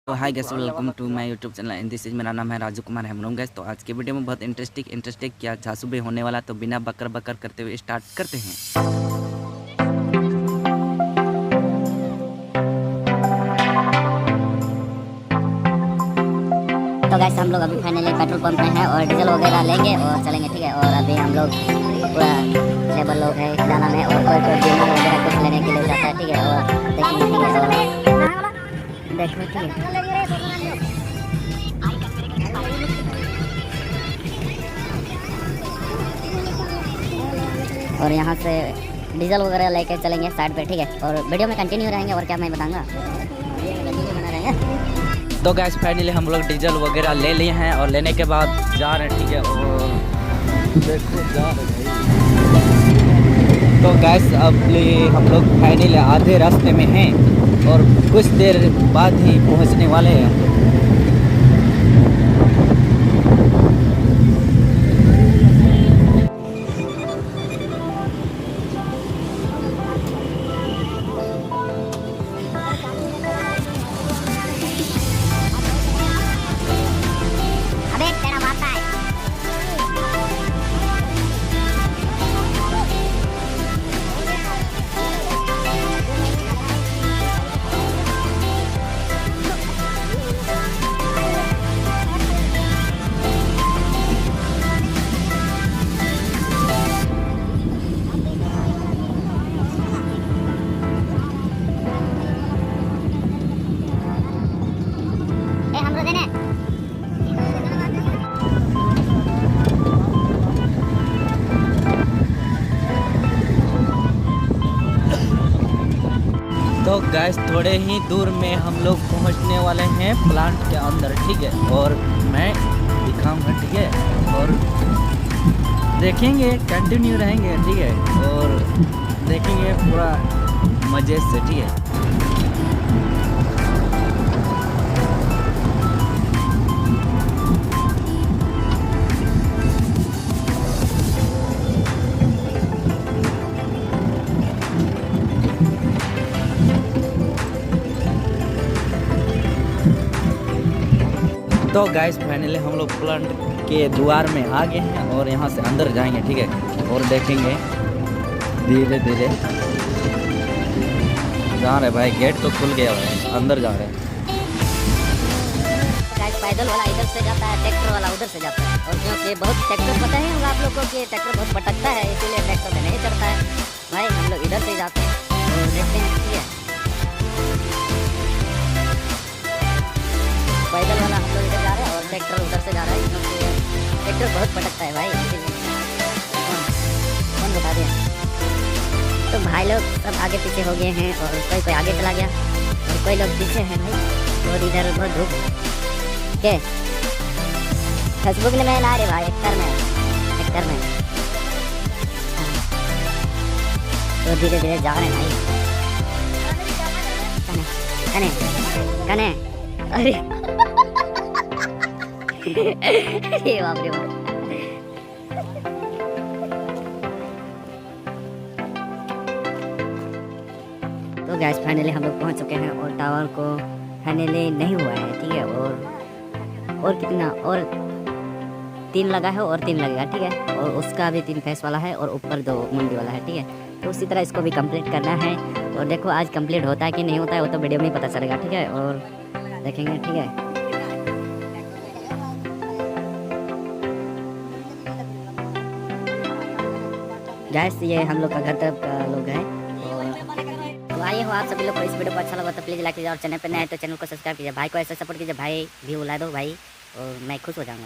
तो hi guys, welcome to my YouTube channel in this is. मेरा नाम है राजू कुमार हेमब्रम। गैस तो आज के वीडियो में बहुत इंटरेस्टिंग क्या झांसुबे होने वाला, तो बिना बकर बकर करते हुए स्टार्ट करते हैं। तो गैस हम लोग अभी फाइनली पेट्रोल पंप में हैं और डीजल वगैरह लेंगे और चलेंगे, ठीक है। और अभी हम लोग पूरा लेबर लोग है दाना में, और कोई कोई बीमा वगैरह कुछ लेने के लिए जाता है, ठीक है। और देखेंगे, ठीक है। और देखो, ठीक है। और यहाँ से डीजल वगैरह लेके चलेंगे साइड पे, ठीक है। और वीडियो में कंटिन्यू रहेंगे, और क्या मैं बताऊँगा, बना रहेंगे। तो गैस फाइनली हम लोग डीजल वगैरह ले लिए हैं और लेने के बाद जा रहे हैं, ठीक है। और देखो जा रहे हैं। तो गैस अब हम लोग फाइनली आधे रास्ते में हैं और कुछ देर बाद ही पहुंचने वाले हैं। तो गैस थोड़े ही दूर में हम लोग पहुंचने वाले हैं प्लांट के अंदर, ठीक है। और मैं दिखाऊंगा, ठीक है। और देखेंगे, कंटिन्यू रहेंगे, ठीक है। और देखेंगे पूरा मज़े से, ठीक है। तो गाइस फाइनली हम लोग प्लांट के द्वार में आ गए हैं और यहाँ से अंदर जाएंगे, ठीक है। और देखेंगे धीरे धीरे जा रहे भाई, गेट तो खुल गया है, अंदर जा रहे हैं। पैदल वाला इधर से जाता है, ट्रैक्टर वाला उधर से जाता है। और क्योंकि बहुत ट्रैक्टर पता है आप लोगों को कि ट्रैक्टर बहुत पटकता है, इसीलिए ट्रैक्टर में नहीं चढ़ता है भाई। हम लोग इधर से जाते हैं और देखते हैं, ठीक है। पैदल वाला हम लोग इधर जा रहे हैं और ट्रैक्टर उधर से जा रहा है, क्योंकि ट्रैक्टर बहुत पटकता है भाई, इसीलिए। कौन बता दिया। तो भाई लोग सब आगे पीछे हो गए हैं और कोई आगे चला गया और कोई लोग पीछे हैं भाई। और इधर बहुत धूप के फेसबुक में ना रे भाई, एक्टर में तो धीरे धीरे जा रहे हैं भाई। कने अरे अरे बाप रे बाप। तो गैस फाइनली हम लोग पहुंच चुके हैं और टावर को फाइनली नहीं हुआ है, ठीक है। और कितना, और 3 लगा है और 3 लगेगा, ठीक है। और उसका भी 3 फेस वाला है और ऊपर 2 मुंडी वाला है, ठीक है। तो उसी तरह इसको भी कंप्लीट करना है। और देखो आज कंप्लीट होता है कि नहीं होता है वो तो वीडियो में ही पता चलेगा, ठीक है। और देखेंगे, ठीक है। गैस ये हम लोग का घर तरफ का लोग है। तो आइए हो आप सभी लोग को इस वीडियो को अच्छा लगा तो प्लीज़ लाइक कीजिए, और चैनल पर नए हैं तो चैनल को सब्सक्राइब कीजिए। भाई को ऐसा सपोर्ट कीजिए, भाई भी बुला दो भाई, और मैं खुश हो जाऊँगा।